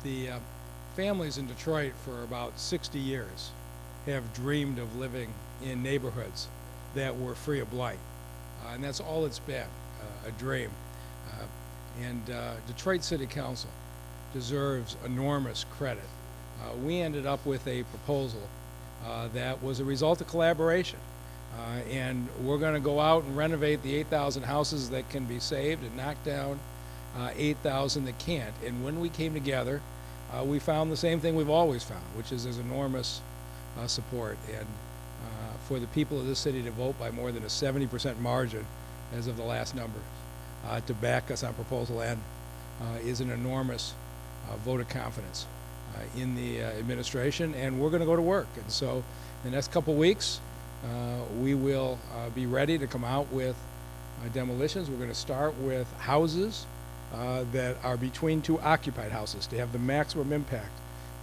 The families in Detroit for about 60 years have dreamed of living in neighborhoods that were free of blight. And that's all it's been, a dream. And Detroit City Council deserves enormous credit. We ended up with a proposal that was a result of collaboration. And we're going to go out and renovate the 8,000 houses that can be saved and knock down 8,000 that can't. And when we came together, we found the same thing we've always found, which is there's enormous support. And for the people of this city to vote by more than a 70% margin as of the last number to back us on Proposal N is an enormous vote of confidence in the administration, and we're going to go to work. And so the next couple weeks, we will be ready to come out with demolitions. We're going to start with houses that are between two occupied houses to have the maximum impact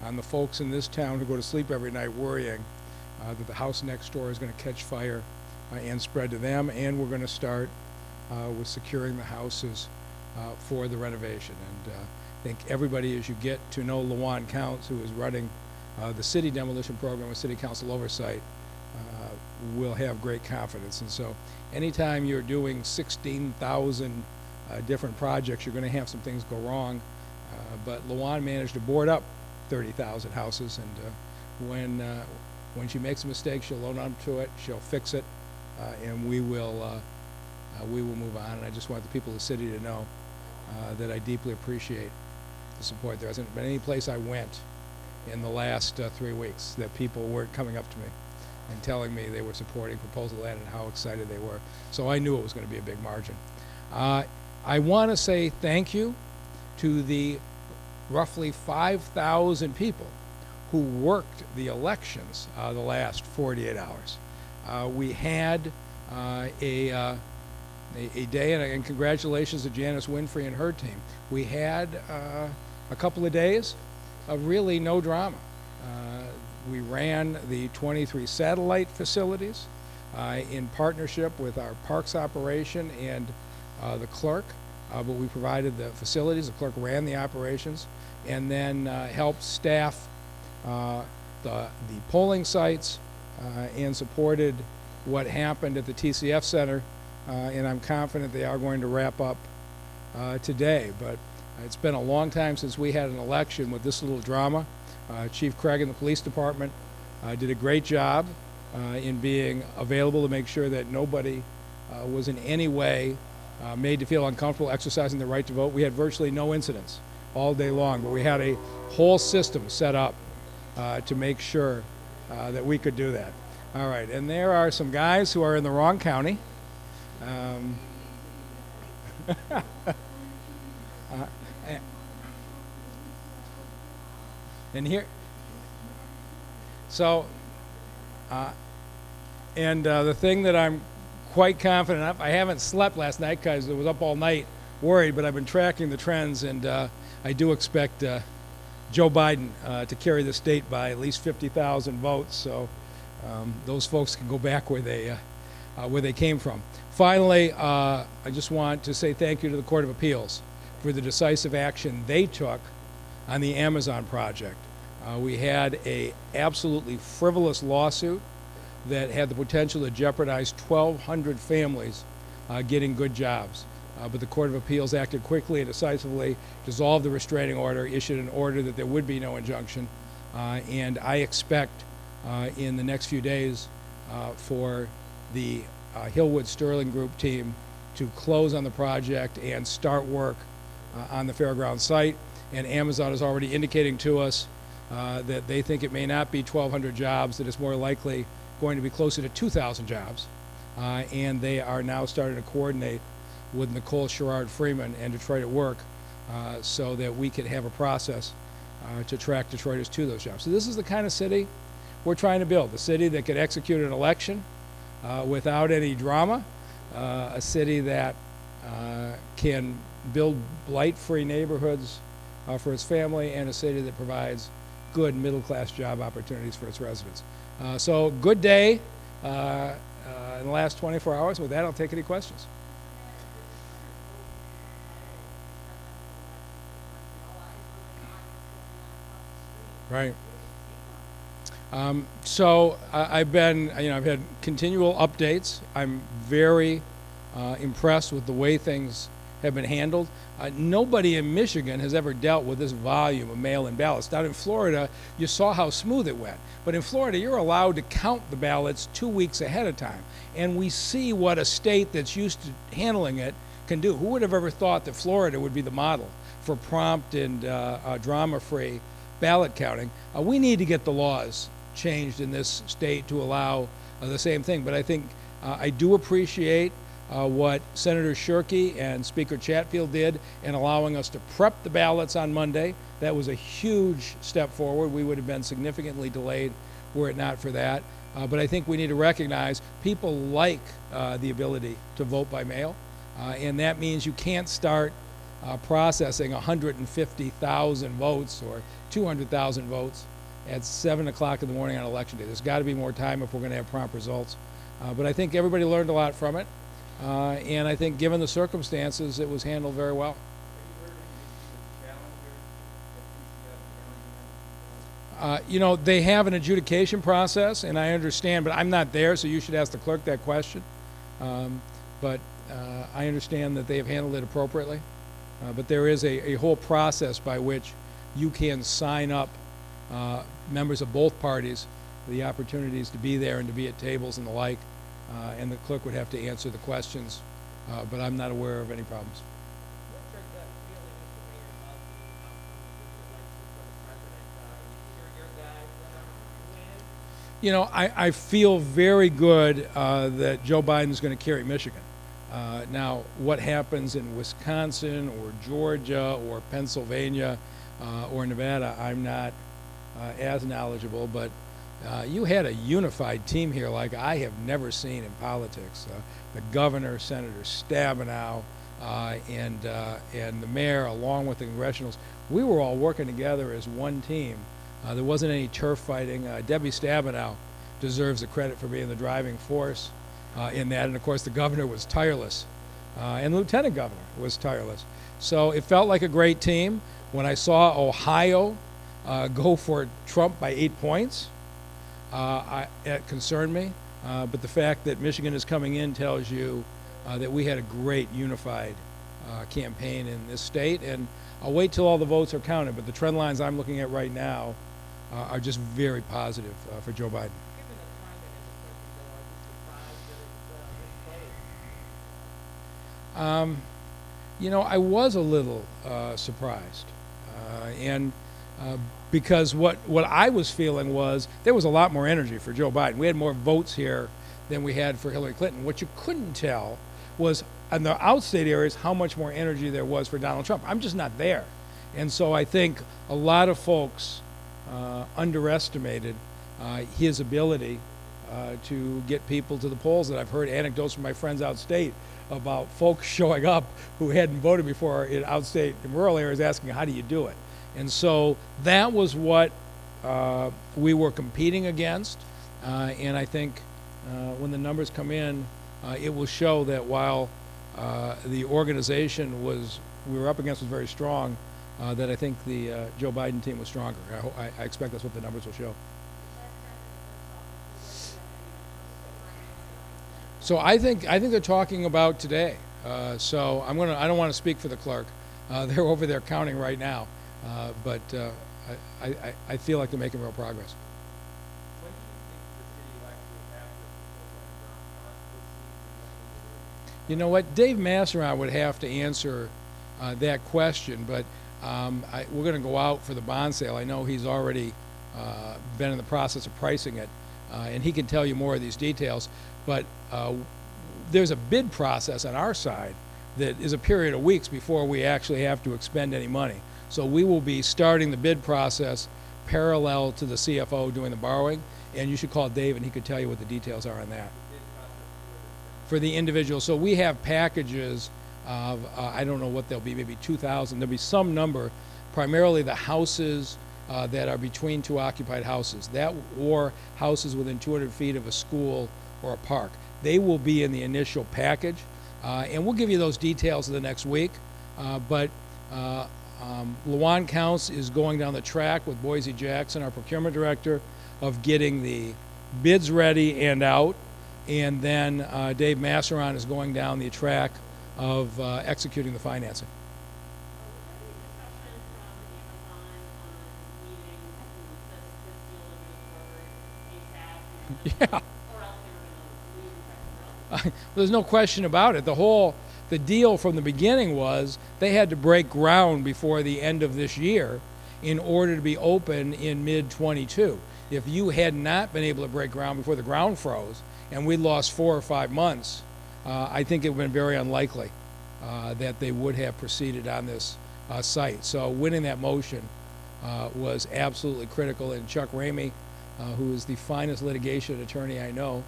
on the folks in this town who go to sleep every night worrying that the house next door is going to catch fire and spread to them. And we're going to start with securing the houses for the renovation. And I think everybody, as you get to know Lawan Counts, who is running the city demolition program with city council oversight, will have great confidence. And so anytime you're doing 16,000 different projects, you're going to have some things go wrong. But Lawan managed to board up 30,000 houses, and when she makes a mistake, she'll own up to it, she'll fix it, and we will move on. And I just want the people of the city to know that I deeply appreciate the support. There hasn't been any place I went in the last 3 weeks that people weren't coming up to me and telling me they were supporting Proposal N and how excited they were. So I knew it was going to be a big margin. I want to say thank you to the roughly 5,000 people who worked the elections the last 48 hours. We had a day, and congratulations to Janice Winfrey and her team. We had a couple of days of really no drama. We ran the 23 satellite facilities in partnership with our parks operation and the clerk, but we provided the facilities, the clerk ran the operations, and then helped staff the polling sites and supported what happened at the TCF Center, and I'm confident they are going to wrap up today. But it's been a long time since we had an election with this little drama. Chief Craig and the police department did a great job in being available to make sure that nobody was in any way made to feel uncomfortable exercising their right to vote. We had virtually no incidents all day long, but we had a whole system set up to make sure that we could do that. All right, and there are some guys who are in the wrong county. And here, so, the thing that I'm quite confident of, I haven't slept last night because I was up all night worried, but I've been tracking the trends, and I do expect Joe Biden to carry the state by at least 50,000 votes, so those folks can go back where they came from. Finally, I just want to say thank you to the Court of Appeals for the decisive action they took on the Amazon project. We had a absolutely frivolous lawsuit that had the potential to jeopardize 1,200 families getting good jobs. But the Court of Appeals acted quickly and decisively, dissolved the restraining order, issued an order that there would be no injunction, and I expect in the next few days for the Hillwood Sterling Group team to close on the project and start work on the fairground site. And Amazon is already indicating to us that they think it may not be 1,200 jobs, that it's more likely going to be closer to 2,000 jobs. And they are now starting to coordinate with Nicole Sherrard-Freeman and Detroit at Work so that we can have a process to track Detroiters to those jobs. So this is the kind of city we're trying to build, a city that could execute an election without any drama, a city that can build blight-free neighborhoods for its family, and a city that provides good middle-class job opportunities for its residents. So good day in the last 24 hours. With that, I'll take any questions. Right. I've been, I've had continual updates. I'm very impressed with the way things have been handled. Nobody in Michigan has ever dealt with this volume of mail-in ballots. Down in Florida, you saw how smooth it went. But in Florida, you're allowed to count the ballots 2 weeks ahead of time. And we see what a state that's used to handling it can do. Who would have ever thought that Florida would be the model for prompt and drama-free ballot counting? We need to get the laws changed in this state to allow the same thing. But I think I do appreciate what Senator Shirkey and Speaker Chatfield did in allowing us to prep the ballots on Monday. That was a huge step forward. We would have been significantly delayed were it not for that. But I think we need to recognize people like the ability to vote by mail. And that means you can't start processing 150,000 votes or 200,000 votes at 7 o'clock in the morning on election day. There's got to be more time if we're going to have prompt results. But I think everybody learned a lot from it. And I think given the circumstances, it was handled very well. They have an adjudication process, and I understand, but I'm not there, so you should ask the clerk that question. But I understand that they have handled it appropriately. But there is a whole process by which you can sign up members of both parties for the opportunities to be there and to be at tables and the like. And the clerk would have to answer the questions, but I'm not aware of any problems. What's your gut feeling, Mr. Mayor, about the outcome of the election for the president? Your guys win? I feel very good that Joe Biden's going to carry Michigan. Now, what happens in Wisconsin or Georgia or Pennsylvania or Nevada, I'm not as knowledgeable, but you had a unified team here like I have never seen in politics. The governor, Senator Stabenow, and the mayor, along with the congressionals, we were all working together as one team. There wasn't any turf fighting. Debbie Stabenow deserves the credit for being the driving force in that, and of course the governor was tireless, and the lieutenant governor was tireless. So it felt like a great team. When I saw Ohio go for Trump by 8 points, it concerned me, but the fact that Michigan is coming in tells you that we had a great unified campaign in this state, and I'll wait till all the votes are counted, but the trend lines I'm looking at right now are just very positive for Joe Biden. Given the timing and the question, are you surprised that it's this late? I was a little surprised, and because what I was feeling was there was a lot more energy for Joe Biden. We had more votes here than we had for Hillary Clinton. What you couldn't tell was in the outstate areas how much more energy there was for Donald Trump. I'm just not there. And so I think a lot of folks underestimated his ability to get people to the polls. And I've heard anecdotes from my friends outstate about folks showing up who hadn't voted before in outstate in rural areas asking, how do you do it? And so that was what we were competing against. And I think when the numbers come in, it will show that while the organization we were up against was very strong, that I think the Joe Biden team was stronger. I expect that's what the numbers will show. So I think they're talking about today. So I don't want to speak for the clerk. They're over there counting right now, but I feel like they're making real progress. When do you think the city will actually have to? You know what? Dave Masseron would have to answer that question, but we're going to go out for the bond sale. I know he's already been in the process of pricing it, and he can tell you more of these details. But there's a bid process on our side that is a period of weeks before we actually have to expend any money. So we will be starting the bid process parallel to the CFO doing the borrowing, and you should call Dave and he could tell you what the details are on that. For the individual, so we have packages of, I don't know what they'll be, maybe 2,000. There'll be some number, primarily the houses that are between two occupied houses, that or houses within 200 feet of a school or a park. They will be in the initial package, and we'll give you those details the next week. But Lawan Counts is going down the track with Boise Jackson, our procurement director, of getting the bids ready and out. And then Dave Masseron is going down the track of executing the financing. Yeah. There's no question about it. The deal from the beginning was they had to break ground before the end of this year in order to be open in mid-22. If you had not been able to break ground before the ground froze and we lost 4 or 5 months, I think it would have been very unlikely that they would have proceeded on this site. So winning that motion was absolutely critical, and Chuck Ramey, who is the finest litigation attorney I know,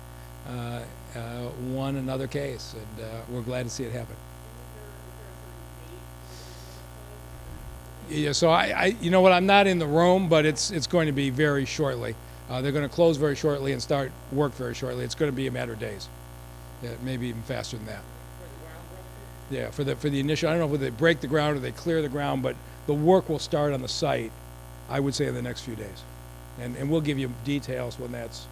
won another case, and we're glad to see it happen. Yeah, so you know what, I'm not in the room, but it's going to be very shortly. They're going to close very shortly and start work very shortly. It's going to be a matter of days. Yeah, maybe even faster than that. Yeah, for the initial, I don't know whether they break the ground or they clear the ground, but the work will start on the site, I would say, in the next few days. And we'll give you details when that's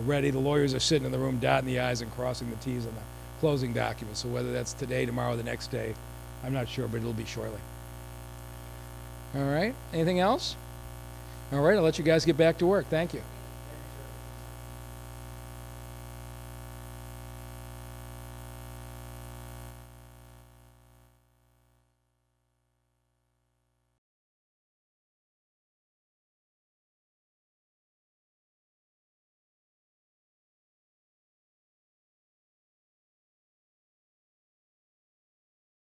ready. The lawyers are sitting in the room dotting the I's and crossing the T's on the closing documents. So whether that's today, tomorrow, the next day, I'm not sure, but it'll be shortly. All right, anything else? All right, I'll let you guys get back to work. Thank you.